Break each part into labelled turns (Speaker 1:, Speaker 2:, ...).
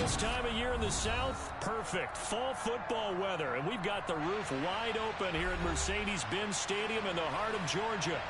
Speaker 1: this time of year in the South? Perfect. Fall football weather. And we've got the roof wide open here at Mercedes-Benz Stadium in the heart of Georgia.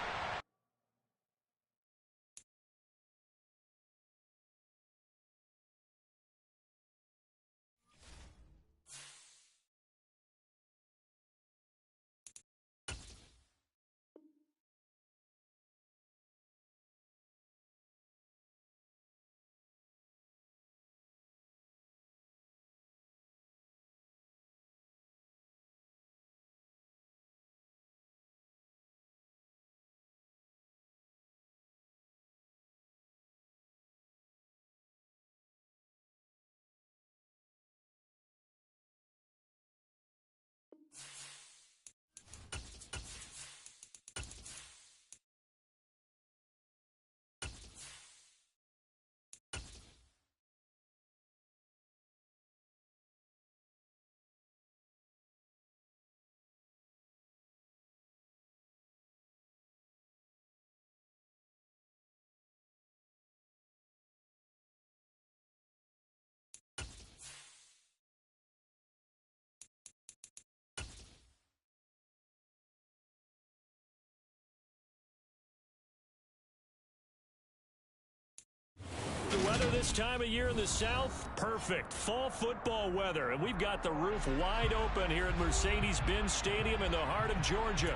Speaker 1: The weather this time of year in the South? Perfect. Fall football weather. And we've got the roof wide open here at Mercedes-Benz Stadium in the heart of Georgia.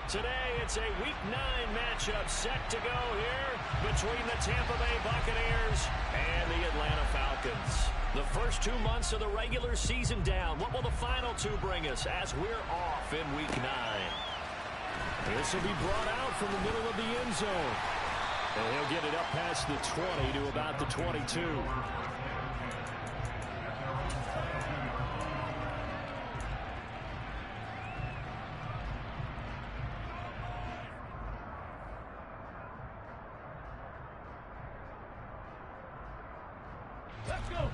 Speaker 1: Today, it's a Week 9 matchup set to go here between the Tampa Bay Buccaneers and the Atlanta Falcons. The first 2 months of the regular season down. What will the final two bring us as we're off in Week 9? This will be brought out from the middle of the end zone. And he'll get it up past the 20 to about the 22.
Speaker 2: Let's go.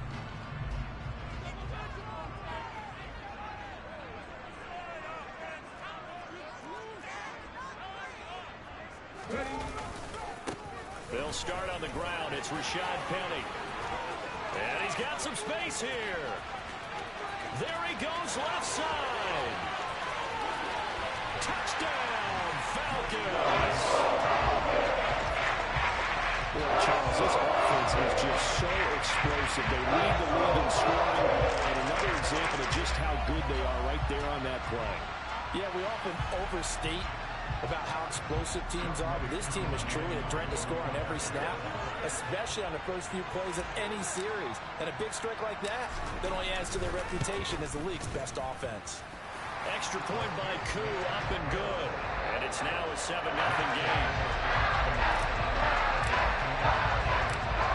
Speaker 1: They'll start on the ground. It's Rashad Penny. And he's got some space here. There he goes left side. Touchdown, Falcons.
Speaker 3: Well, Charles, this offense is just so explosive. They lead the league in scoring. And another example of just how good they are right there on that play.
Speaker 2: Yeah, we often overstate about how explosive teams are, but this team is truly a threat to score on every snap, especially on the first few plays of any series. And a big strike like that only adds to their reputation as the league's best offense.
Speaker 1: Extra point by Koo, up and good. And it's now a 7-0 game.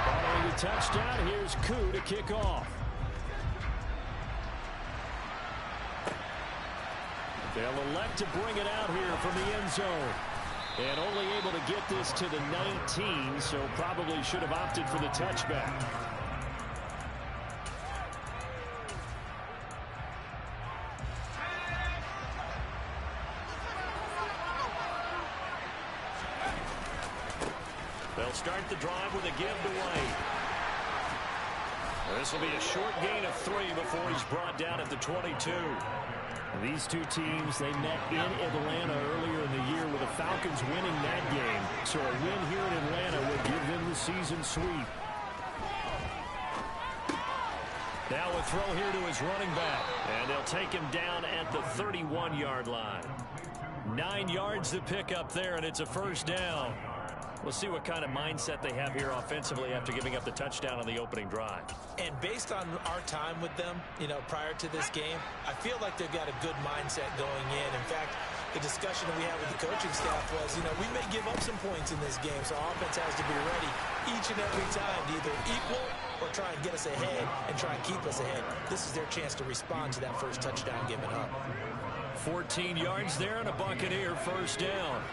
Speaker 1: Following the touchdown, here's Koo to kick off. They'll elect to bring it out here from the end zone. And only able to get this to the 19, so probably should have opted for the touchback. They'll start the drive with a give to White. This will be a short gain of 3 before he's brought down at the 22. These two teams, they met in Atlanta earlier in the year with the Falcons winning that game. So a win here in Atlanta would give them the season sweep. Now a throw here to his running back. And they'll take him down at the 31-yard line. 9 yards to pick up there, and it's a first down. We'll see what kind of mindset they have here offensively after giving up the touchdown on the opening drive.
Speaker 2: And based on our time with them, prior to this game, I feel like they've got a good mindset going in. In fact, the discussion that we had with the coaching staff was, we may give up some points in this game, so our offense has to be ready each and every time to either equal or try and get us ahead and try and keep us ahead. This is their chance to respond to that first touchdown given up.
Speaker 1: 14 yards there and a Buccaneer first down.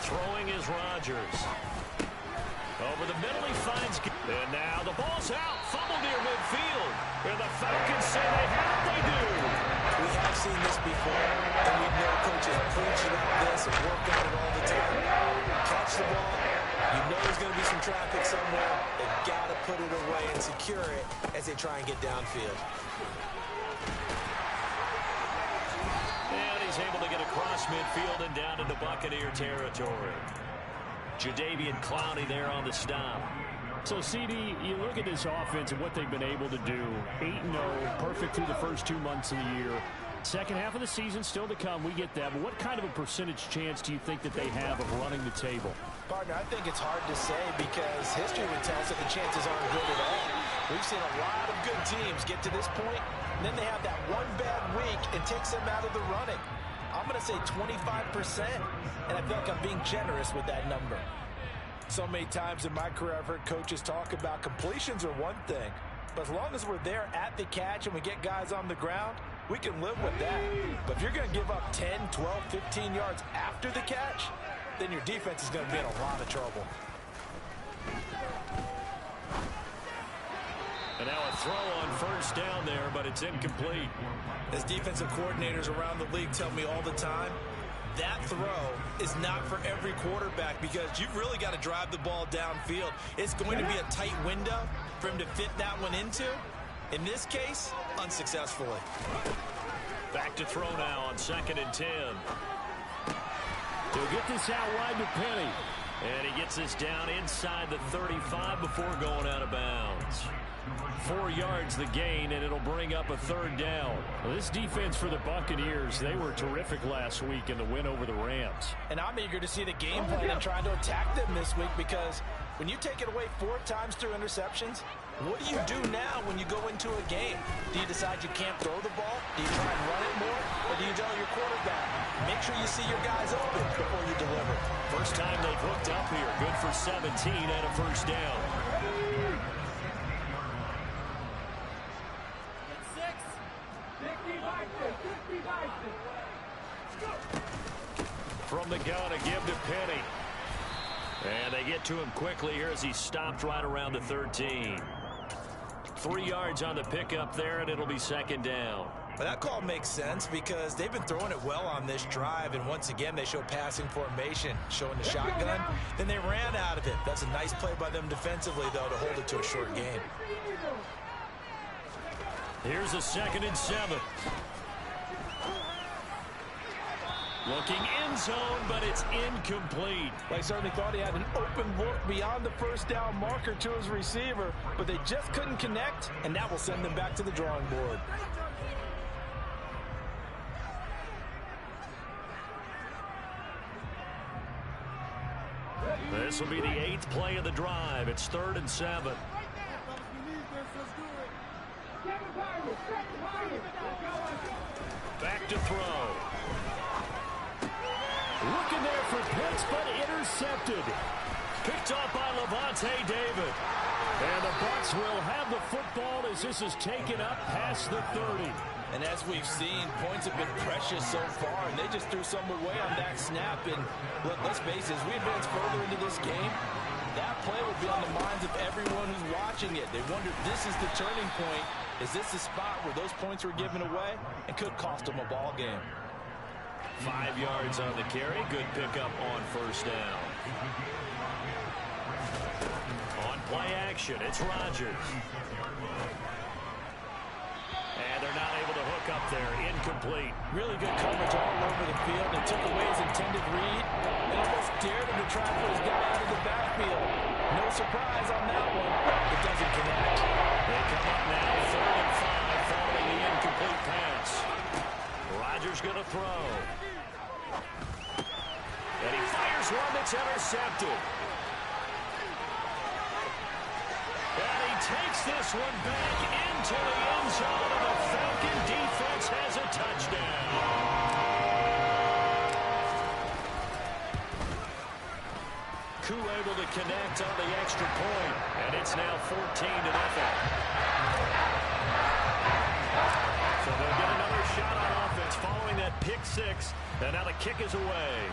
Speaker 1: Throwing is Rodgers. Over the middle he finds... And now the ball's out. Fumble near midfield. And the Falcons say they do.
Speaker 2: We have seen this before, and we know coaches preach about this and work on it all the time. Catch the ball. You know he's going to be some traffic somewhere. They've got to put it away and secure it as they try and get downfield.
Speaker 1: And he's able to get across midfield and down into Buccaneer territory. Jadeveon Clowney there on the stop.
Speaker 4: So, CD, you look at this offense and what they've been able to do. 8-0, perfect through the first 2 months of the year. Second half of the season still to come. We get that. But what kind of a percentage chance do you think that they have of running the table?
Speaker 2: Partner, I think it's hard to say because history would tell us that the chances aren't good at all. We've seen a lot of good teams get to this point, and then they have that one bad week and takes them out of the running. I'm going to say 25%, and I feel like I'm being generous with that number. So many times in my career, I've heard coaches talk about completions are one thing, but as long as we're there at the catch and we get guys on the ground, we can live with that. But if you're going to give up 10, 12, 15 yards after the catch, then your defense is going to be in a lot of trouble.
Speaker 1: And now a throw on first down there, but it's incomplete.
Speaker 2: As defensive coordinators around the league tell me all the time, that throw is not for every quarterback because you've really got to drive the ball downfield. It's going to be a tight window for him to fit that one into. In this case, unsuccessfully.
Speaker 1: Back to throw now on 2nd and 10.
Speaker 4: He'll get this out wide to Penny.
Speaker 1: And he gets this down inside the 35 before going out of bounds. 4 yards the gain, and it'll bring up a 3rd down.
Speaker 4: Well, this defense for the Buccaneers, they were terrific last week in the win over the Rams.
Speaker 2: And I'm eager to see the game plan and try to attack them this week because when you take it away 4 times through interceptions, what do you do now when you go into a game? Do you decide you can't throw the ball? Do you try and run it more? Or do you tell your quarterback, make sure you see your guys open before you deliver?
Speaker 1: First time they've hooked up here. Good for 17 and a 1st down. From the gun, a give to Penny. And they get to him quickly here as he stopped right around the 13. 3 yards on the pickup there, and it'll be 2nd down.
Speaker 2: But that call makes sense because they've been throwing it well on this drive, and once again they show passing formation, showing the shotgun. Then they ran out of it. That's a nice play by them defensively, though, to hold it to a short game.
Speaker 1: Here's a 2nd and 7. Looking end zone, but it's incomplete.
Speaker 2: They certainly thought he had an open look beyond the 1st down marker to his receiver, but they just couldn't connect, and that will send them back to the drawing board.
Speaker 1: This will be the 8th play of the drive. It's 3rd and 7. Back to throw.
Speaker 4: Looking there for Pitts, but intercepted.
Speaker 1: Picked off by Levante David.
Speaker 4: And the Bucs will have the football as this is taken up past the 30.
Speaker 2: And as we've seen, points have been precious so far, and they just threw some away on that snap. And look, let's face it, as we advance further into this game, that play will be on the minds of everyone who's watching it. They wonder, this is the turning point. Is this the spot where those points were given away and could cost them a ball game?
Speaker 1: 5 yards on the carry. Good pickup on 1st down. On play action, it's Rodgers. And they're not able to hook up there. Incomplete.
Speaker 2: Really good coverage all over the field. They took away his intended read and almost dared him to try and put his guy out of the backfield. No surprise on that one. It doesn't connect.
Speaker 1: They come up now 3rd and 5 following the incomplete pass. Rodgers going to throw. And he fires one that's intercepted. And he takes this one back into the end zone, and the Falcon defense has a touchdown. Koo able to connect on the extra point, and it's now 14-0. So they'll get another shot on offense following that pick 6, and now the kick is away.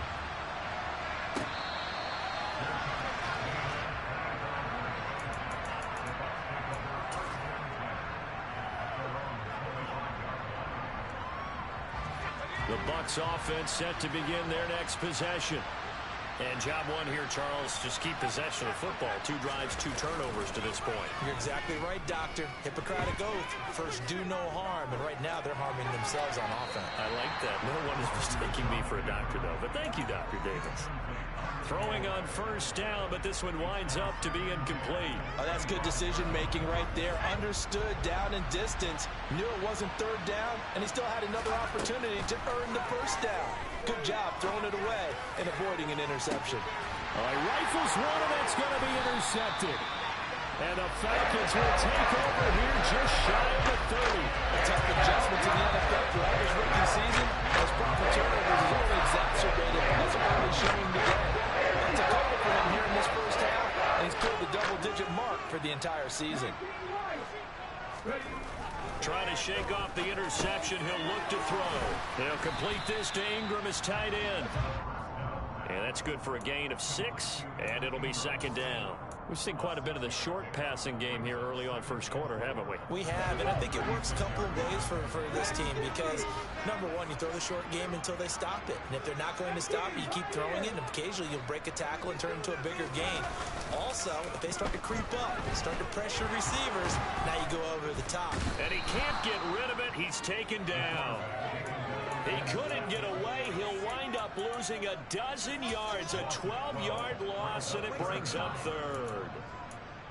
Speaker 1: The Bucs offense set to begin their next possession. And job one here, Charles, just keep possession of the football. 2 drives, 2 turnovers to this point.
Speaker 2: You're exactly right, Doctor. Hippocratic oath. First, do no harm. And right now, they're harming themselves on offense.
Speaker 1: I like that. No one is mistaking me for a doctor, though. But thank you, Dr. Davis. Throwing on first down, but this one winds up to be incomplete.
Speaker 2: Oh, that's good decision-making right there. Understood down and distance. Knew it wasn't third down, and he still had another opportunity to earn the first down. Good job throwing it away and avoiding an interception.
Speaker 4: He rifles one, and that's going to be intercepted. And the Falcons will take over here just shy of the 30.
Speaker 2: A tough adjustment to the NFL throughout his rookie season. Those proper turnovers is only exacerbated by his early showing today. That's a couple for him here in this first half, and he's cleared the double-digit mark for the entire season.
Speaker 1: Trying to shake off the interception. He'll look to throw. He'll complete this to Ingram as tight end. And that's good for a gain of 6, and it'll be second down. We've seen quite a bit of the short passing game here early on first quarter, haven't we?
Speaker 2: We have, and I think it works a couple of ways for this team because, number one, you throw the short game until they stop it. And if they're not going to stop it, you keep throwing it, and occasionally you'll break a tackle and turn it into a bigger gain. Also, if they start to creep up, start to pressure receivers, now you go over the top.
Speaker 1: And he can't get rid of it. He's taken down. He couldn't get away. He'll wind up losing a dozen yards, a 12-yard loss, and it brings up third.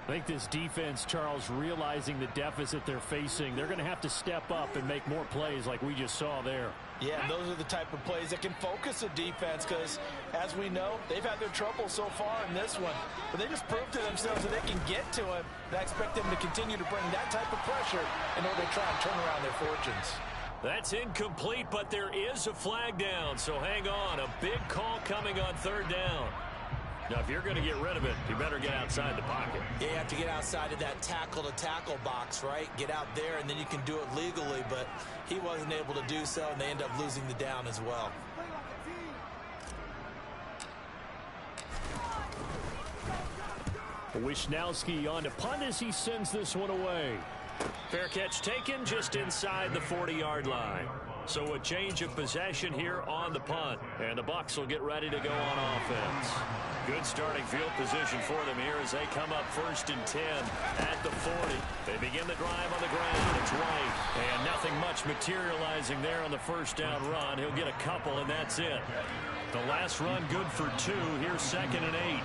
Speaker 4: I think this defense, Charles, realizing the deficit they're facing, they're going to have to step up and make more plays like we just saw there.
Speaker 2: Yeah, and those are the type of plays that can focus a defense because, as we know, they've had their trouble so far in this one. But they just proved to themselves that they can get to him, and I expect them to continue to bring that type of pressure in order to try and turn around their fortunes.
Speaker 1: That's incomplete, but there is a flag down, so hang on. A big call coming on third down. Now, if you're going to get rid of it, you better get outside the pocket.
Speaker 2: Yeah, you have to get outside of that tackle-to-tackle box, right? Get out there, and then you can do it legally, but he wasn't able to do so, and they end up losing the down as well.
Speaker 4: Wisnowski on to punt as he sends this one away.
Speaker 1: Fair catch taken just inside the 40-yard line. So a change of possession here on the punt. And the Bucs will get ready to go on offense. Good starting field position for them here as they come up 1st and 10 at the 40. They begin the drive on the ground. It's White. And nothing much materializing there on the first down run. He'll get a couple, and that's it. The last run good for 2. Here's 2nd and 8.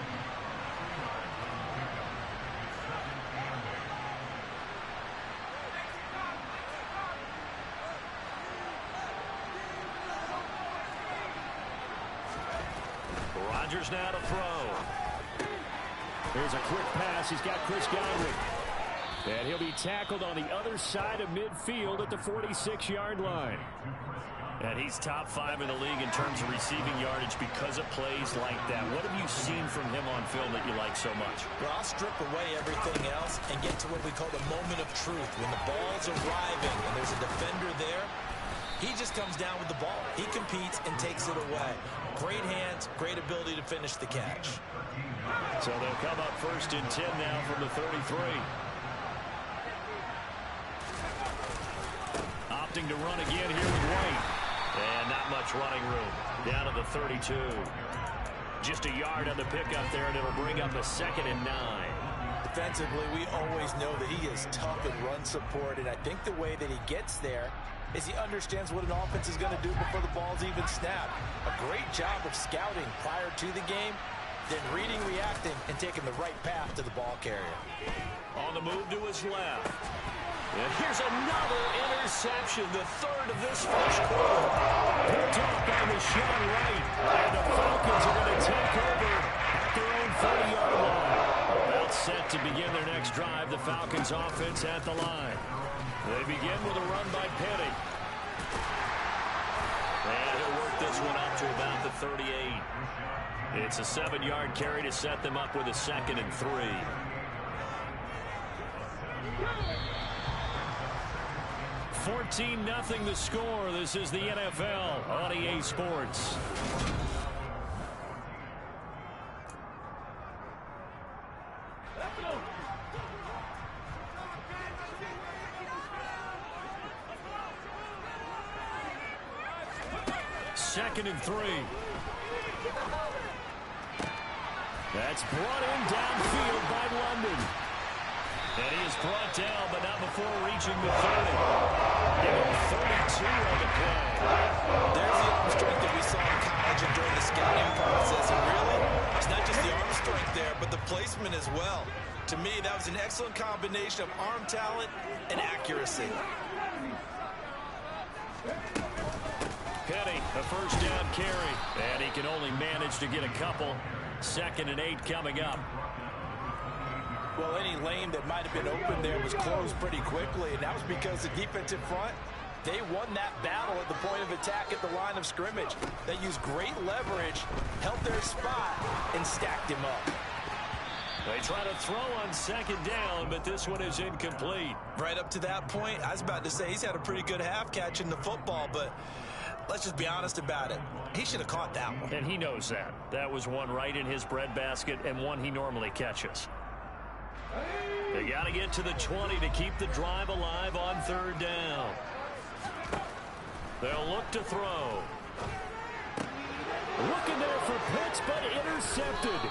Speaker 1: Rodgers now to throw.
Speaker 4: There's a quick pass. He's got Chris Godwin. And he'll be tackled on the other side of midfield at the 46-yard line.
Speaker 1: And he's top 5 in the league in terms of receiving yardage because of plays like that. What have you seen from him on film that you like so much?
Speaker 2: Well, I'll strip away everything else and get to what we call the moment of truth. When the ball's arriving and there's a defender there, he just comes down with the ball. He competes and takes it away. Great hands, great ability to finish the catch.
Speaker 1: So they'll come up 1st and 10 now from the 33. Opting to run again here with White. And not much running room. Down to the 32. Just a yard on the pickup there, and it'll bring up a 2nd and 9.
Speaker 2: Defensively, we always know that he is tough in run support, and I think the way that he gets there is he understands what an offense is going to do before the ball's even snapped. A great job of scouting prior to the game, then reading, reacting, and taking the right path to the ball carrier.
Speaker 1: On the move to his left. And here's another interception, the 3rd of this first quarter. Picked off by Rashawn Wright. And the Falcons are going to take over at their own 40-yard line. About set to begin their next drive, the Falcons offense at the line. They begin with a run by Penny. And he'll work this one up to about the 38. It's a 7-yard carry to set them up with a 2nd and 3. $14-0 the score. This is the NFL on EA Sports. Second and 3. That's brought in downfield by London. And he is brought down, but not before reaching the 30. Give him 32 on the play.
Speaker 2: There's the arm strength that we saw in college and during the scouting process. And really, it's not just the arm strength there, but the placement as well. To me, that was an excellent combination of arm talent and accuracy.
Speaker 1: Penny, a first down carry. And he can only manage to get a couple. 2nd and 8 coming up.
Speaker 2: Well, any lane that might have been open there was closed pretty quickly, and that was because the defensive front, they won that battle at the point of attack at the line of scrimmage. They used great leverage, held their spot, and stacked him up.
Speaker 1: They try to throw on 2nd down, but this one is incomplete.
Speaker 2: Right up to that point, I was about to say he's had a pretty good half catching the football, but let's just be honest about it. He should have caught that one.
Speaker 1: And he knows that. That was one right in his breadbasket and one he normally catches. They got to get to the 20 to keep the drive alive on 3rd down. They'll look to throw. Looking there for Pitts, but intercepted.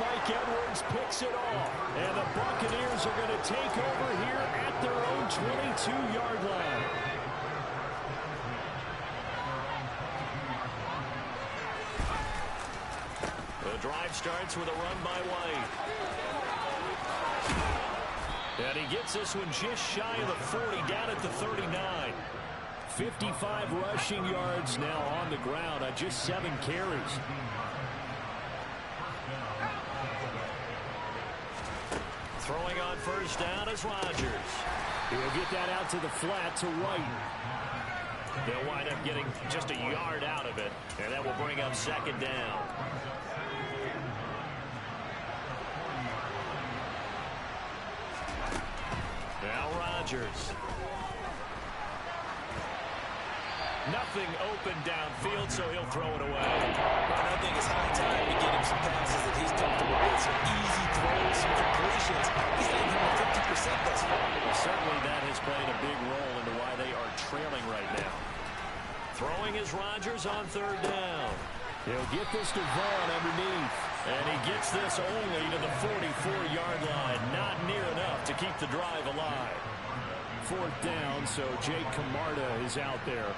Speaker 1: Mike Edwards picks it off. And the Buccaneers are going to take over here at their own 22-yard line. The drive starts with a run by White. And he gets this one just shy of the 40, down at the 39. 55 rushing yards now on the ground on just 7 carries. Throwing on first down is Rodgers.
Speaker 4: He'll get that out to the flat to White.
Speaker 1: They'll wind up getting just a yard out of it, and that will bring up 2nd down. Now Rodgers. Nothing open downfield, so he'll throw it away.
Speaker 2: But I think it's high time to get him some passes that he's comfortable with. Some easy throws, some completions. He's not even at 50% thus far.
Speaker 1: Well, certainly that has played a big role into why they are trailing right now. Throwing is Rodgers on 3rd down.
Speaker 4: He'll get this to Vaughn underneath.
Speaker 1: And he gets this only to the 44-yard line. Not near enough to keep the drive alive.
Speaker 4: 4th down, so Jake Camarda is out there.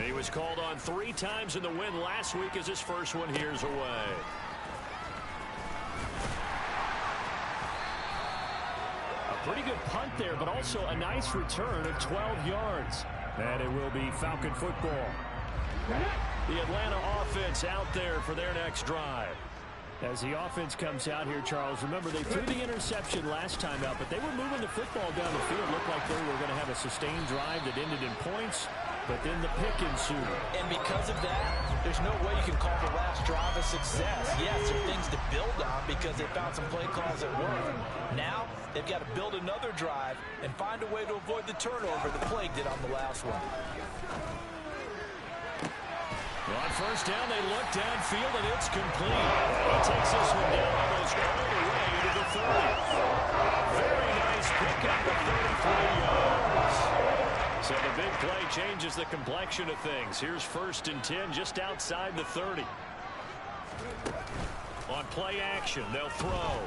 Speaker 1: He was called on 3 times in the win last week as his first one here's away.
Speaker 4: A pretty good punt there, but also a nice return of 12 yards. And it will be Falcon football.
Speaker 1: The Atlanta offense out there for their next drive.
Speaker 4: As the offense comes out here, Charles, remember they threw the interception last time out, but they were moving the football down the field. Looked like they were going to have a sustained drive that ended in points, but then the pick ensued.
Speaker 2: And because of that, there's no way you can call the last drive a success. Yes, there are things to build on because they found some play calls that work. Now, they've got to build another drive and find a way to avoid the turnover that plagued it on the last one.
Speaker 1: On first down, they look downfield, and it's complete. He takes this one down almost all the way to the 30. Very nice pickup of 33 yards. So the big play changes the complexion of things. Here's 1st and 10 just outside the 30. On play action, they'll throw.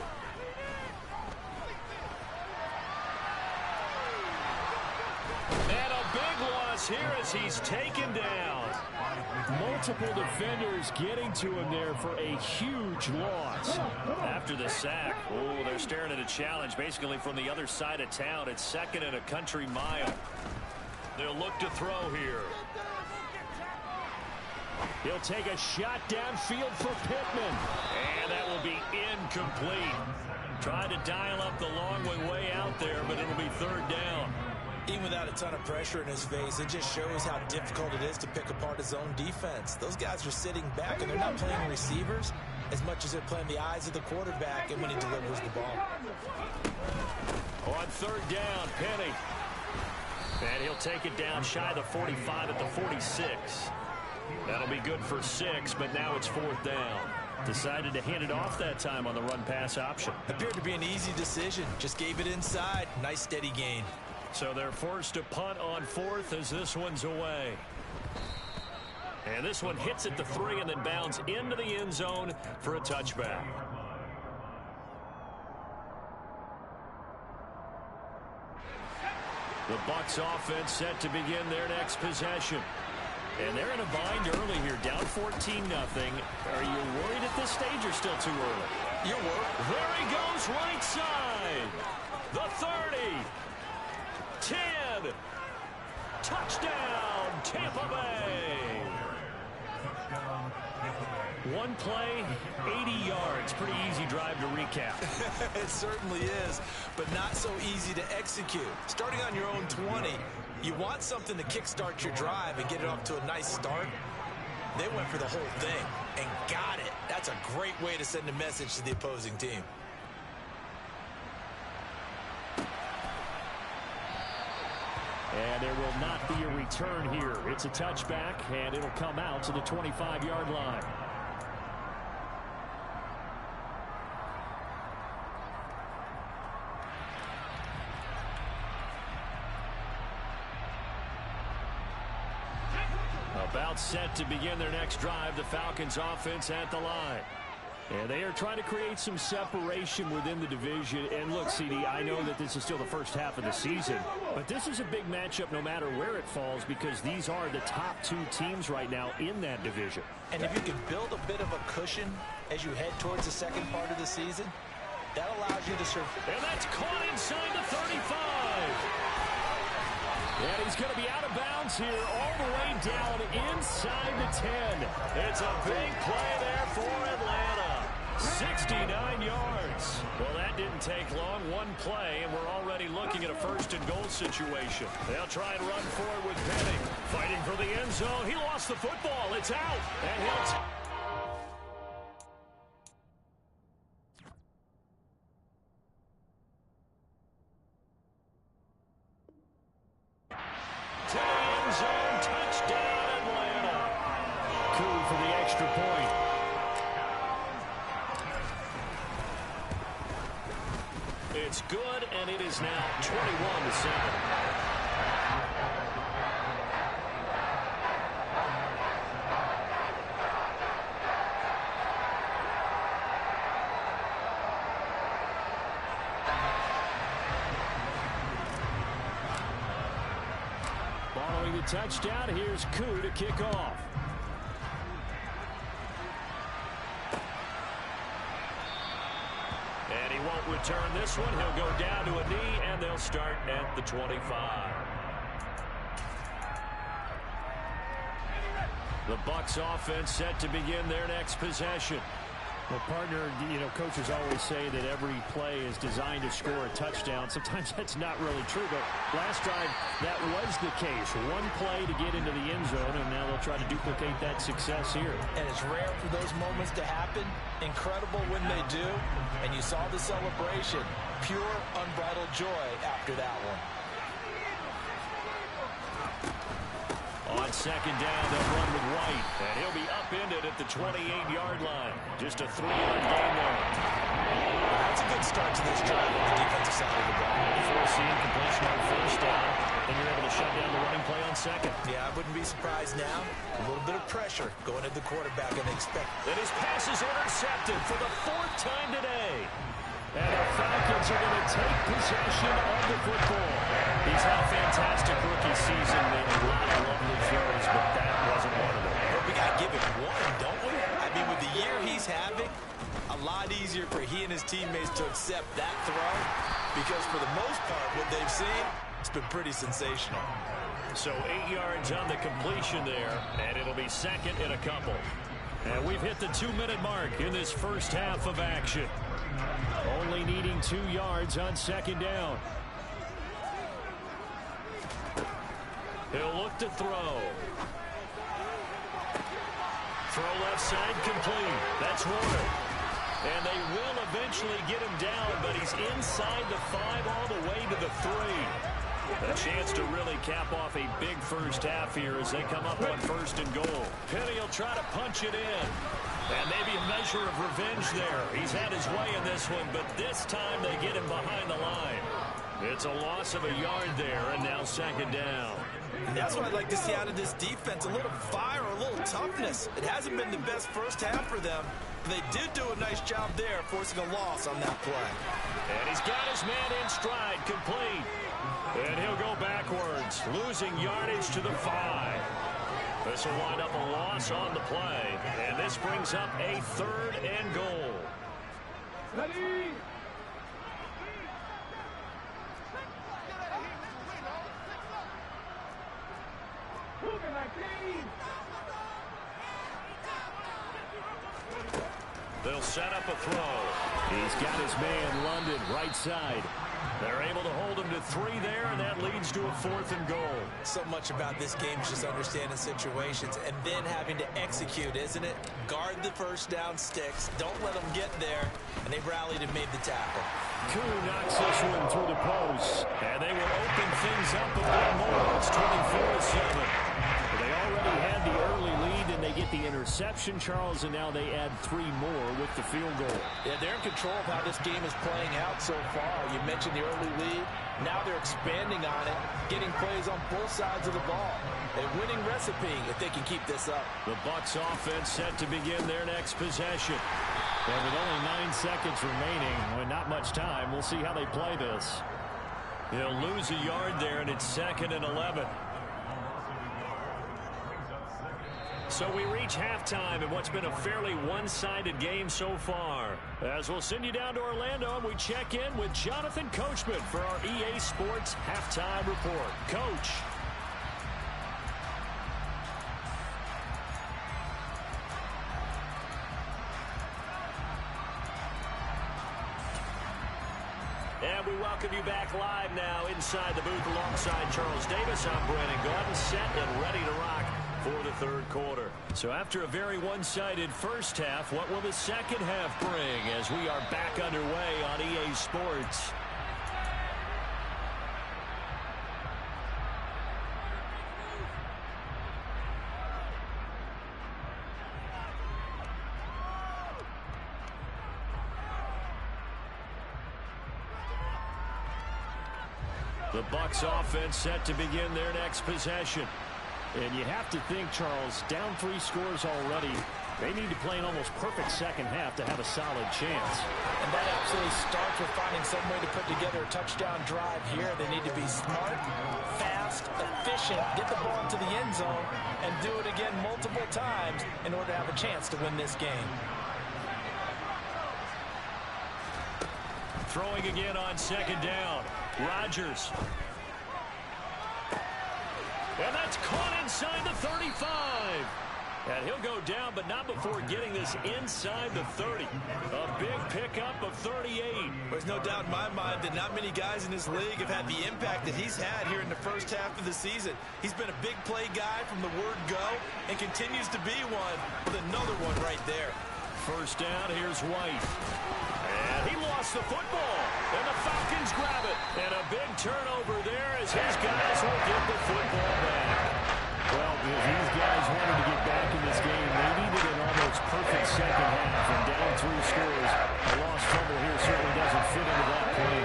Speaker 1: And a big loss here as he's taken down.
Speaker 4: Multiple defenders getting to him there for a huge loss.
Speaker 1: After the sack, oh, they're staring at a challenge basically from the other side of town. It's 2nd and a country mile. They'll look to throw here.
Speaker 4: He'll take a shot downfield for Pittman.
Speaker 1: And that will be incomplete. Tried to dial up the long one way out there, but it'll be 3rd down.
Speaker 2: Even without a ton of pressure in his face, it just shows how difficult it is to pick apart his own defense. Those guys are sitting back, and they're not playing receivers as much as they're playing the eyes of the quarterback and when he delivers the ball.
Speaker 1: On 3rd down, Penny. And he'll take it down shy of the 45 at the 46. That'll be good for 6, but now it's 4th down. Decided to hand it off that time on the run-pass option.
Speaker 2: Appeared to be an easy decision. Just gave it inside. Nice steady gain.
Speaker 1: So they're forced to punt on 4th as this one's away. And this one hits at the 3 and then bounds into the end zone for a touchback. The Bucs offense set to begin their next possession. And they're in a bind early here, down 14-0. Are you worried at this stage or still too early?
Speaker 2: You're worried.
Speaker 1: There he goes, right side. The 30. 10. Touchdown, Tampa Bay. One play, 80 yards. Pretty easy drive to recap.
Speaker 2: It certainly is, but not so easy to execute. Starting on your own 20, you want something to kickstart your drive and get it off to a nice start. They went for the whole thing and got it. That's a great way to send a message to the opposing team.
Speaker 4: And there will not be a return here. It's a touchback, and it'll come out to the 25-yard line. About set to begin their next drive, the Falcons offense at the line. And they are trying to create some separation within the division. And look, CD, I know that this is still the first half of the season, but this is a big matchup no matter where it falls because these are the top 2 teams right now in that division.
Speaker 2: And if you can build a bit of a cushion as you head towards the second part of the season, that allows you to survive.
Speaker 1: And that's caught inside the 35. And he's going to be out of bounds here all the way down inside the 10. It's a big play there for Atlanta. 69 yards. Well, that didn't take long. One play, and we're already looking at a first-and-goal situation. They'll try and run forward with Penning. Fighting for the end zone. He lost the football. It's out. And he'll... to the end zone, touchdown Atlanta. Coup for the extra point. It's good, and it is now 21-7. Following the touchdown, here's Coup to kick off. And he won't return this one. He'll go down to a knee, and they'll start at the 25. The Bucs offense set to begin their next possession.
Speaker 4: Well, partner, you know, coaches always say that every play is designed to score a touchdown. Sometimes that's not really true, but last drive, that was the case. One play to get into the end zone, and now they'll try to duplicate that success here.
Speaker 2: And it's rare for those moments to happen. Incredible when they do. And you saw the celebration. Pure, unbridled joy after that one.
Speaker 1: On second down, they'll run with White, and he'll be upended at the 28-yard line. Just a 3-yard gain there.
Speaker 2: That's a good start to this drive on the defensive side of the ball.
Speaker 1: Forcing completion on first down, and you're able to shut down the running play on second.
Speaker 2: Yeah, I wouldn't be surprised now. A little bit of pressure going at the quarterback, and expect.
Speaker 1: And his pass is intercepted for the 4th time today. And the Falcons are going to take possession of the football. He's had a fantastic rookie season, made a lot of lovely throws, but that wasn't one of them.
Speaker 2: But we got to give him one, don't we? I mean, with the year he's having, a lot easier for he and his teammates to accept that throw because for the most part, what they've seen, it's been pretty sensational.
Speaker 1: So 8 yards on the completion there, and it'll be second and a couple. And we've hit the 2-minute mark in this first half of action. Only needing 2 yards on second down. He'll look to throw. Throw left side complete. That's Warner. And they will eventually get him down, but he's inside the 5 all the way to the 3. A chance to really cap off a big first half here as they come up on first and goal. Penny will try to punch it in. And maybe a measure of revenge there. He's had his way in this one, but this time they get him behind the line. It's a loss of a yard there, and now second down.
Speaker 2: And that's what I'd like to see out of this defense, a little fire, a little toughness. It hasn't been the best first half for them. They did do a nice job there, forcing a loss on that play.
Speaker 1: And he's got his man in stride, complete. And he'll go backwards, losing yardage to the 5. This will wind up a loss on the play. And this brings up a 3rd and goal.
Speaker 5: Ready?
Speaker 1: They'll set up a throw. He's got his man London right side. They're able to hold him to 3 there, and that leads to a 4th and goal.
Speaker 2: So much about this game is just understanding situations and then having to execute, isn't it? Guard the first down sticks. Don't let them get there. And they rallied and made the tackle.
Speaker 1: Koo knocks this one through the post. And they will open things up a bit more. It's 24-7. They already had the early lead, and they get the interception, Charles, and now they add 3 more with the field goal.
Speaker 2: Yeah, they're in control of how this game is playing out so far. You mentioned the early lead. Now they're expanding on it, getting plays on both sides of the ball. A winning recipe if they can keep this up.
Speaker 1: The Bucs offense set to begin their next possession. And with only 9 seconds remaining, with not much time, we'll see how they play this. He'll lose a yard there, and it's 2nd and 11. So we reach halftime in what's been a fairly one-sided game so far. As we'll send you down to Orlando, and we check in with Jonathan Coachman for our EA Sports Halftime Report. Coach. And we welcome you back live now inside the booth alongside Charles Davis. I'm Brandon Gordon, set and ready to rock for the 3rd quarter. So after a very one-sided first half, what will the second half bring as we are back underway on EA Sports? The Bucs offense set to begin their next possession. And you have to think, Charles, down 3 scores already. They need to play an almost perfect second half to have a solid chance.
Speaker 2: And that absolutely starts with finding some way to put together a touchdown drive here. They need to be smart, fast, efficient, get the ball into the end zone, and do it again multiple times in order to have a chance to win this game.
Speaker 1: Throwing again on 2nd down. Rodgers. And that's caught inside the 35. And he'll go down, but not before getting this inside the 30. A big pickup of 38.
Speaker 2: There's no doubt in my mind that not many guys in this league have had the impact that he's had here in the first half of the season. He's been a big play guy from the word go and continues to be one with another one right there.
Speaker 1: First down, here's White. And he lost the football. And the Falcons grab it. And a big turnover there as his guys will get the football back. Well, if these guys wanted to get back in this game, they needed an almost perfect second half. And down 3 scores, a lost fumble here certainly doesn't fit into that play.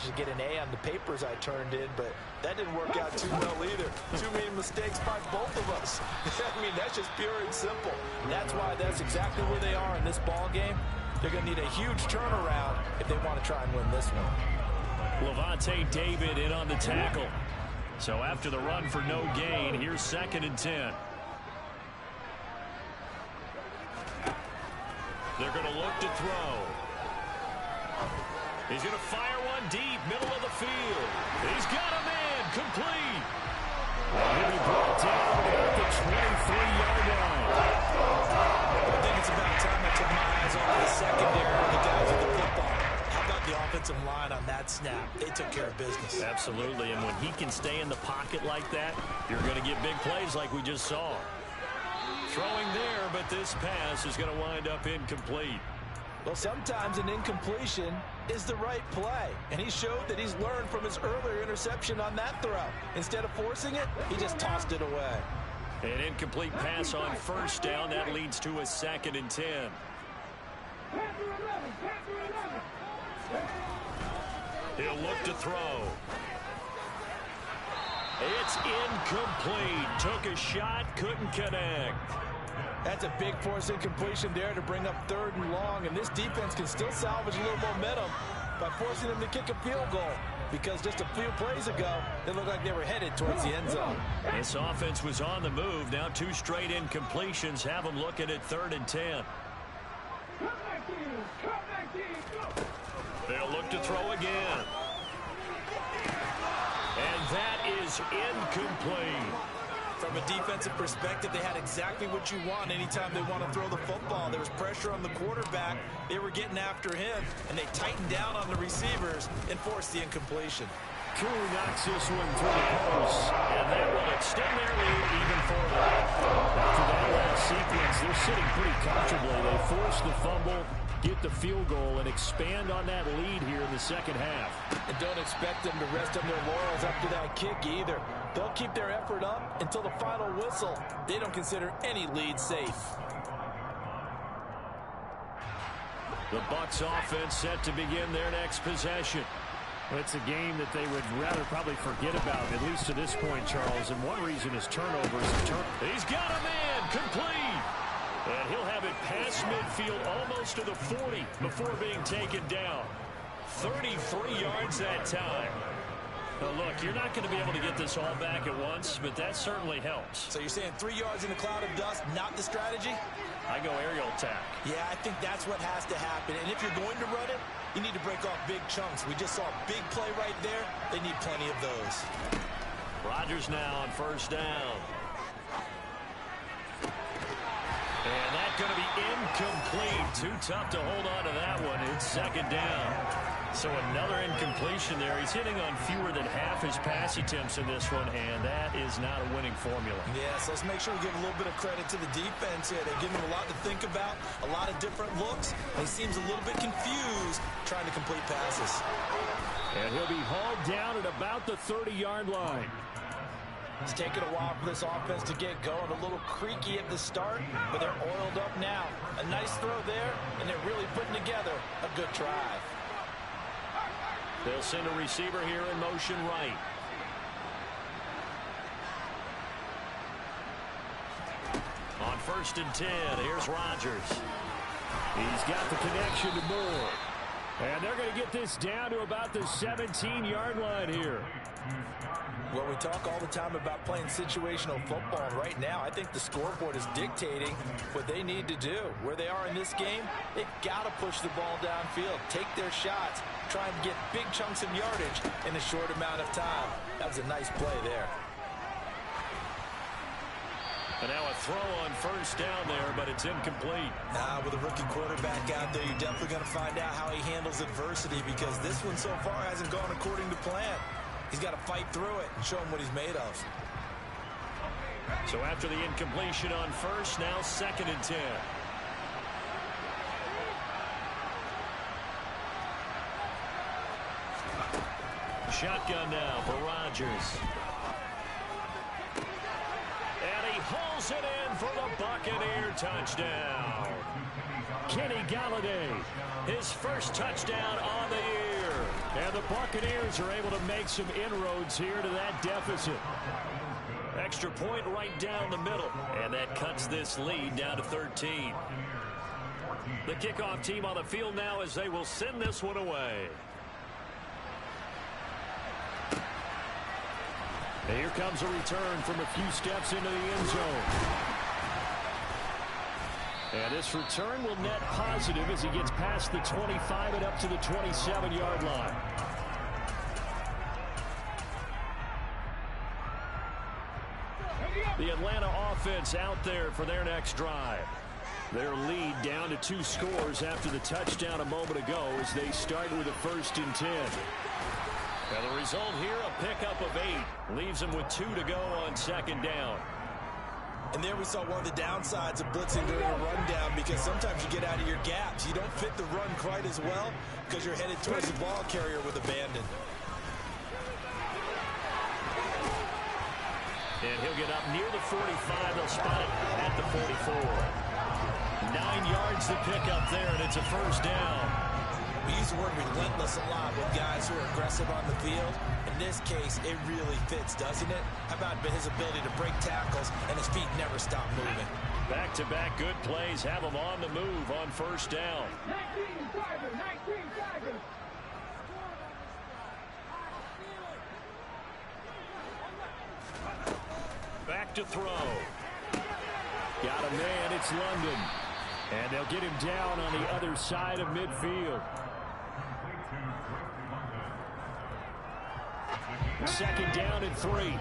Speaker 2: To get an A on the papers I turned in, but that didn't work out too well either. Too many mistakes by both of us. I mean, that's just pure and simple. That's why that's exactly where they are in this ball game. They're going to need a huge turnaround if they want to try and win this one.
Speaker 1: Levante David in on the tackle. So after the run for no gain, here's 2nd and 10. They're going to look to throw. He's going to fire one deep, middle of the field. He's got a man, complete. He'll be brought down at the 23-yard line.
Speaker 2: I think it's about time I took my eyes off the secondary and the guys with the football. How about the offensive line on that snap? They took care of business.
Speaker 1: Absolutely, and when he can stay in the pocket like that, you're going to get big plays like we just saw. Throwing there, but this pass is going to wind up incomplete.
Speaker 2: Well, sometimes an incompletion is the right play, and he showed that he's learned from his earlier interception on that throw. Instead of forcing it, he just tossed it away.
Speaker 1: An incomplete pass on first down. That leads to a 2nd and 10. He'll look to throw. It's incomplete. Took a shot, couldn't connect.
Speaker 2: That's a big force incompletion there to bring up 3rd and long, and this defense can still salvage a little momentum by forcing them to kick a field goal, because just a few plays ago, they looked like they were headed towards the end zone.
Speaker 1: This offense was on the move. Now 2 straight incompletions have them looking at 3rd and 10. They'll look to throw again. And that is incomplete.
Speaker 2: From a defensive perspective, they had exactly what you want anytime they want to throw the football. There was pressure on the quarterback. They were getting after him, and they tightened down on the receivers and forced the incompletion.
Speaker 4: Koo knocks this one through the post.
Speaker 1: And that will extend their lead even further.
Speaker 4: After that last sequence, they're sitting pretty comfortably. They force the fumble, get the field goal, and expand on that lead here in the second half.
Speaker 2: And don't expect them to rest on their laurels after that kick either. They'll keep their effort up until the final whistle. They don't consider any lead safe.
Speaker 1: The Bucs offense set to begin their next possession.
Speaker 4: Well, it's a game that they would rather probably forget about, at least to this point, Charles. And one reason is turnovers.
Speaker 1: He's got a man, complete. And he'll have it past midfield almost to the 40 before being taken down. 33 yards that time. Now look, you're not going to be able to get this all back at once, but that certainly helps.
Speaker 2: So you're saying 3 yards in a cloud of dust, not the strategy?
Speaker 1: I go aerial attack.
Speaker 2: Yeah, I think that's what has to happen. And if you're going to run it, you need to break off big chunks. We just saw a big play right there. They need plenty of those.
Speaker 1: Rodgers now on 1st down. And that's going to be incomplete. Too tough to hold on to that one. It's 2nd down. So another incompletion there. He's hitting on fewer than half his pass attempts in this one, and that is not a winning formula.
Speaker 2: Yeah, so let's make sure we give a little bit of credit to the defense here. They're giving him a lot to think about, a lot of different looks. He seems a little bit confused trying to complete passes.
Speaker 4: And he'll be hauled down at about the 30-yard line.
Speaker 2: It's taken a while for this offense to get going. A little creaky at the start, but they're oiled up now. A nice throw there, and they're really putting together a good drive.
Speaker 1: They'll send a receiver here in motion right. On 1st and 10, here's Rodgers.
Speaker 4: He's got the connection to Moore. And they're going to get this down to about the 17-yard line here.
Speaker 2: Well, we talk all the time about playing situational football, and right now I think the scoreboard is dictating what they need to do. Where they are in this game, they've got to push the ball downfield, take their shots, try and get big chunks of yardage in a short amount of time. That was a nice play there.
Speaker 1: And now a throw on 1st down there, but it's incomplete.
Speaker 2: With a rookie quarterback out there, you're definitely going to find out how he handles adversity, because this one so far hasn't gone according to plan. He's got to fight through it and show him what he's made of.
Speaker 1: So after the incompletion on 1st, now 2nd and 10. Shotgun now for Rodgers. And he hauls it in for the Buccaneer touchdown.
Speaker 4: Kenny Galladay,
Speaker 1: his first touchdown on the year.
Speaker 4: And the Buccaneers are able to make some inroads here to that deficit.
Speaker 1: Extra point right down the middle. And that cuts this lead down to 13. The kickoff team on the field now as they will send this one away.
Speaker 4: And here comes a return from a few steps into the end zone. And this return will net positive as he gets past the 25 and up to the 27-yard line.
Speaker 1: The Atlanta offense out there for their next drive. Their lead down to 2 scores after the touchdown a moment ago as they start with a 1st and 10. And the result here, a pickup of 8. Leaves them with 2 to go on 2nd down.
Speaker 2: And there we saw one of the downsides of blitzing during a rundown, because sometimes you get out of your gaps. You don't fit the run quite as well because you're headed towards the ball carrier with abandon.
Speaker 1: And he'll get up near the 45. They'll spot it at the 44. 9 yards to pick up there, and it's a 1st down.
Speaker 2: We use the word relentless a lot with guys who are aggressive on the field. In this case, it really fits, doesn't it? How about his ability to break tackles and his feet never stop moving?
Speaker 1: Back-to-back good plays have him on the move on first down.
Speaker 5: 19 Tigers, 19 Tigers.
Speaker 1: Back to throw. Got a man, it's London. And they'll get him down on the other side of midfield. Second down and 3.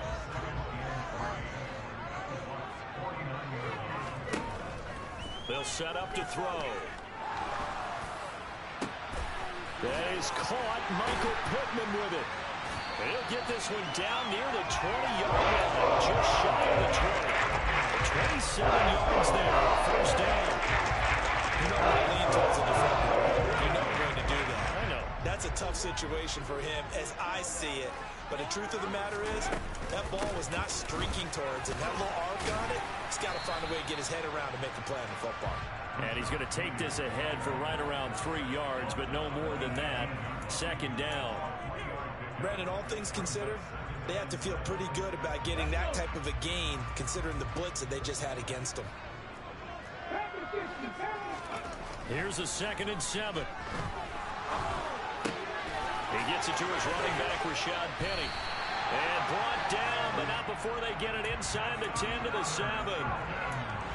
Speaker 1: They'll set up to throw. That is caught. Michael Pittman with it. He'll get this one down near the 20-yard line, just shy of the 20. 27 yards there, first down.
Speaker 2: You know when to lean towards the defender. You know we're going to do that.
Speaker 1: I know.
Speaker 2: That's a tough situation for him as I see it. But the truth of the matter is, that ball was not streaking towards him. That little arc on it, he's got to find a way to get his head around to make a play on the football.
Speaker 1: And he's going to take this ahead for right around 3 yards, but no more than that. Second down.
Speaker 2: Brandon, all things considered, they have to feel pretty good about getting that type of a gain, considering the blitz that they just had against them.
Speaker 1: Here's a 2nd and 7. He gets it to his running back, Rashad Penny. And brought down, but not before they get it inside the 10 to the 7.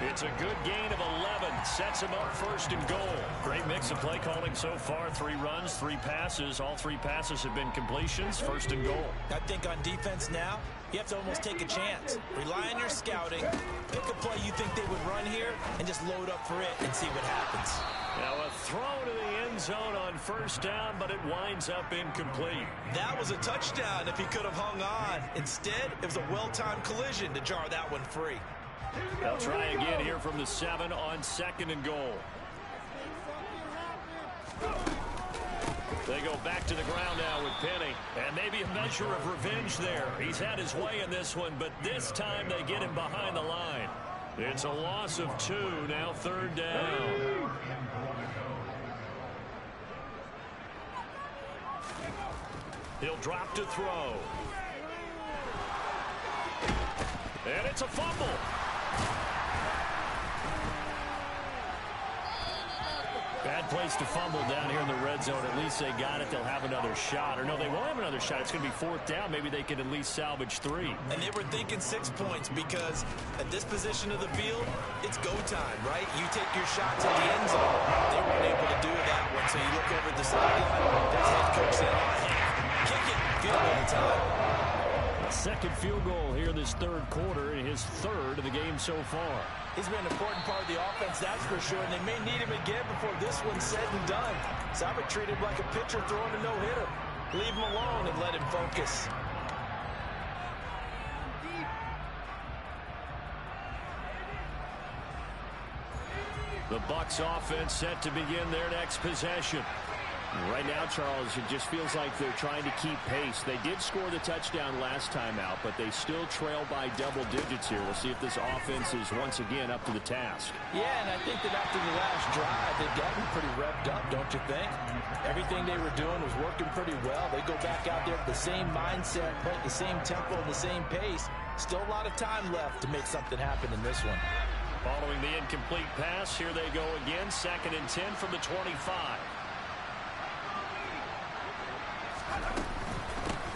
Speaker 1: It's a good gain of 11. Sets him up 1st and goal. Great mix of play calling so far. 3 runs, 3 passes. All 3 passes have been completions. 1st and goal.
Speaker 2: I think on defense now, you have to almost take a chance. Rely on your scouting. Pick a play you think they would run here and just load up for it and see what happens.
Speaker 1: Now a throw to the end zone on 1st down, but it winds up incomplete.
Speaker 2: That was a touchdown if he could have hung on. Instead, it was a well-timed collision to jar that one free.
Speaker 1: They'll try again here from the 7 on 2nd and goal. They go back to the ground now with Penny. And maybe a measure of revenge there. He's had his way in this one, but this time they get him behind the line. It's a loss of 2, now 3rd down. He'll drop to throw. And it's a fumble. Bad place to fumble down here in the red zone. At least they got it. They'll have another shot. Or no, they won't have another shot. It's going to be 4th down. Maybe they can at least salvage 3.
Speaker 2: And they were thinking 6 points because at this position of the field, it's go time, right? You take your shots at the end zone. They weren't able to do that one. So you look over at the sideline. There's head coach saying, kick it. Field goal time.
Speaker 1: 2nd field goal here this 3rd quarter, and his 3rd of the game so far.
Speaker 2: He's been an important part of the offense, that's for sure, and they may need him again before this one's said and done. So I would treat him like a pitcher throwing a no-hitter. Leave him alone and let him focus.
Speaker 1: The Bucs offense set to begin their next possession. Right now, Charles, it just feels like they're trying to keep pace. They did score the touchdown last time out, but they still trail by double digits here. We'll see if this offense is once again up to the task.
Speaker 2: Yeah, and I think that after the last drive, they've gotten pretty revved up, don't you think? Everything they were doing was working pretty well. They go back out there with the same mindset, play at the same tempo and the same pace. Still a lot of time left to make something happen in this one.
Speaker 1: Following the incomplete pass, here they go again. 2nd and 10 from the 25.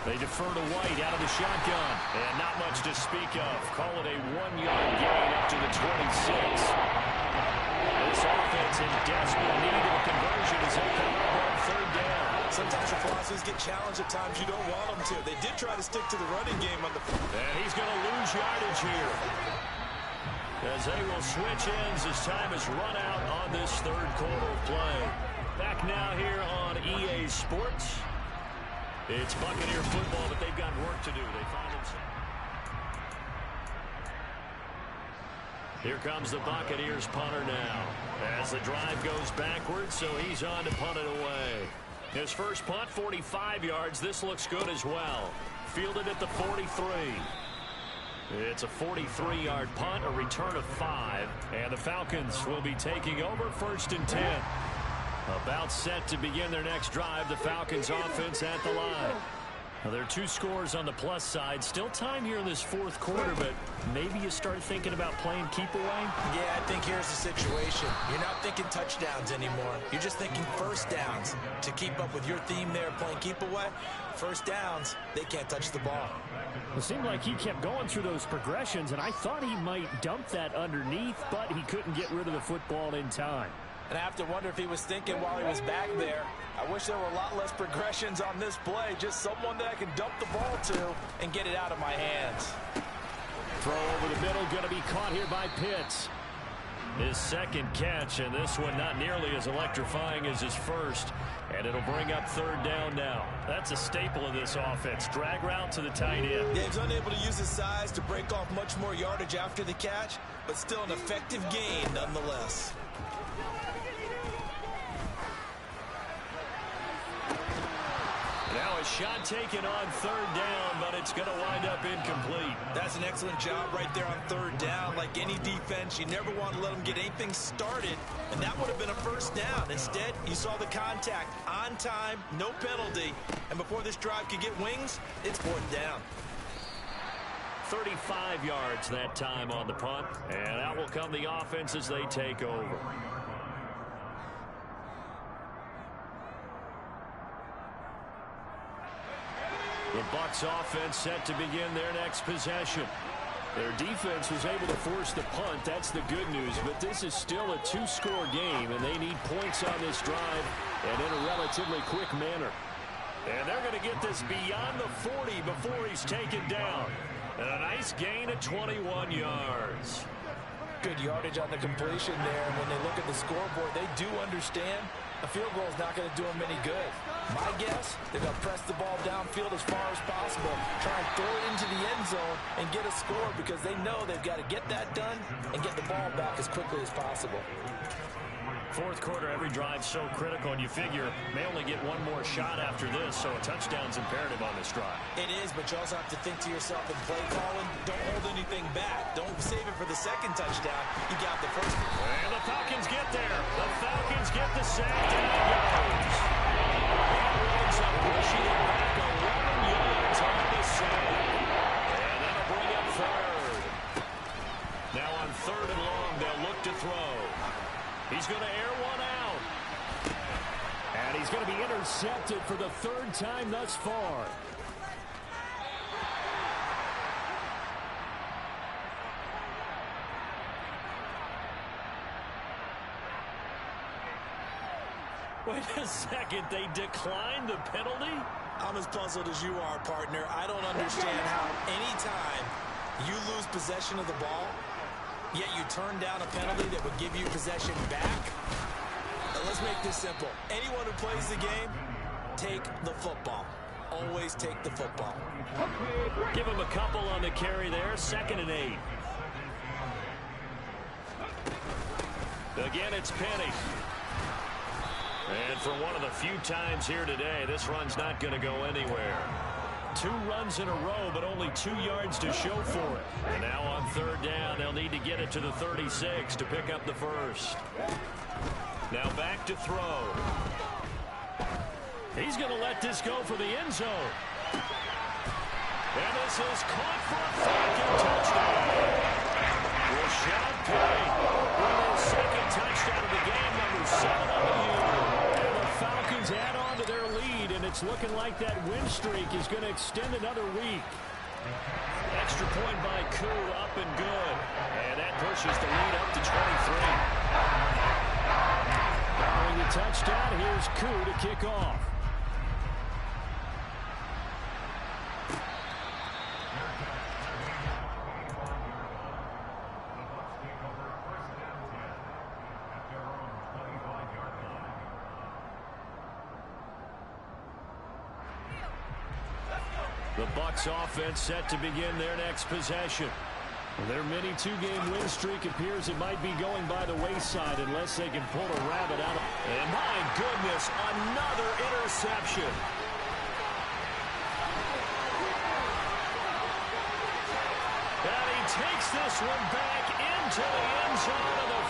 Speaker 1: They defer to White out of the shotgun. And not much to speak of. Call it a 1-yard gain up to the 26. This offense in desperate need of a conversion as they come up on 3rd down.
Speaker 2: Sometimes your philosophies get challenged at times you don't want them to. They did try to stick to the running game on the...
Speaker 1: And he's going to lose yardage here, as they will switch ends as time has run out on this 3rd quarter of play. Back now here on EA Sports. It's Buccaneer football, but they've got work to do. They find themselves. Here comes the Buccaneers punter now. As the drive goes backwards, so he's on to punt it away. His first punt, 45 yards. This looks good as well. Fielded at the 43. It's a 43-yard punt, a return of 5. And the Falcons will be taking over 1st and 10. About set to begin their next drive. The Falcons offense at the line. Well, there are 2 scores on the plus side. Still time here in this 4th quarter, but maybe you start thinking about playing keep away?
Speaker 2: Yeah, I think here's the situation. You're not thinking touchdowns anymore. You're just thinking first downs. To keep up with your theme there, playing keep away, first downs, they can't touch the ball.
Speaker 4: It seemed like he kept going through those progressions, and I thought he might dump that underneath, but he couldn't get rid of the football in time.
Speaker 2: And I have to wonder if he was thinking while he was back there, I wish there were a lot less progressions on this play. Just someone that I can dump the ball to and get it out of my hands.
Speaker 1: Throw over the middle, going to be caught here by Pitts. His 2nd catch, and this one not nearly as electrifying as his first. And it'll bring up 3rd down now. That's a staple of this offense. Drag route to the tight end.
Speaker 2: Yeah, he's unable to use his size to break off much more yardage after the catch, but still an effective gain nonetheless.
Speaker 1: Now a shot taken on 3rd down, but it's going to wind up incomplete.
Speaker 2: That's an excellent job right there on 3rd down. Like any defense, you never want to let them get anything started, and that would have been a first down. Instead, you saw the contact on time, no penalty, and before this drive could get wings, it's 4th down.
Speaker 1: 35 yards that time on the punt, and out will come the offense as they take over. The Bucs offense set to begin their next possession. Their defense was able to force the punt. That's the good news. But this is still a 2-score game, and they need points on this drive and in a relatively quick manner. And they're going to get this beyond the 40 before he's taken down. And a nice gain of 21 yards.
Speaker 2: Good yardage on the completion there. And when they look at the scoreboard, they do understand a field goal is not going to do them any good. My guess, they're going to press the ball downfield as far as possible, try and throw it into the end zone and get a score because they know they've got to get that done and get the ball back as quickly as possible.
Speaker 1: 4th quarter, every drive so critical, and you figure may only get one more shot after this, so a touchdown's imperative on this drive.
Speaker 2: It is, but you also have to think to yourself in play calling, don't hold anything back. Don't save it for the 2nd touchdown. You got the first.
Speaker 1: And the Falcons get there. The Falcons get the sack, and he goes. He winds up pushing it back 11 yards on the sack. And that'll bring up 3rd. Now on 3rd and long, they'll look to throw. He's going to air one out.
Speaker 4: And he's going to be intercepted for the 3rd time thus far.
Speaker 1: Wait a second, they declined the penalty?
Speaker 2: I'm as puzzled as you are, partner. I don't understand how any time you lose possession of the ball, yet you turn down a penalty that would give you possession back. Now let's make this simple. Anyone who plays the game, take the football. Always take the football.
Speaker 1: Give him a couple on the carry there. 2nd and 8. Again, it's Penny. And for one of the few times here today, this run's not going to go anywhere. 2 runs in a row, but only 2 yards to show for it. And now on 3rd down, they'll need to get it to the 36 to pick up the first. Now back to throw. He's going to let this go for the end zone. And this is caught for a Falcon touchdown. Rashad Penny with his 2nd touchdown of the game, number 7 on the year. And the Falcons add on to their lead, and it's looking like that win streak is going to extend another week. Extra point by Koo, up and good. And that pushes the lead up to 23. Following the touchdown, here's Koo to kick off. The Bucs offense set to begin their next possession. Their mini 2-game win streak appears it might be going by the wayside unless they can pull a rabbit out of. And my goodness, another interception. And he takes this one back into the end zone of the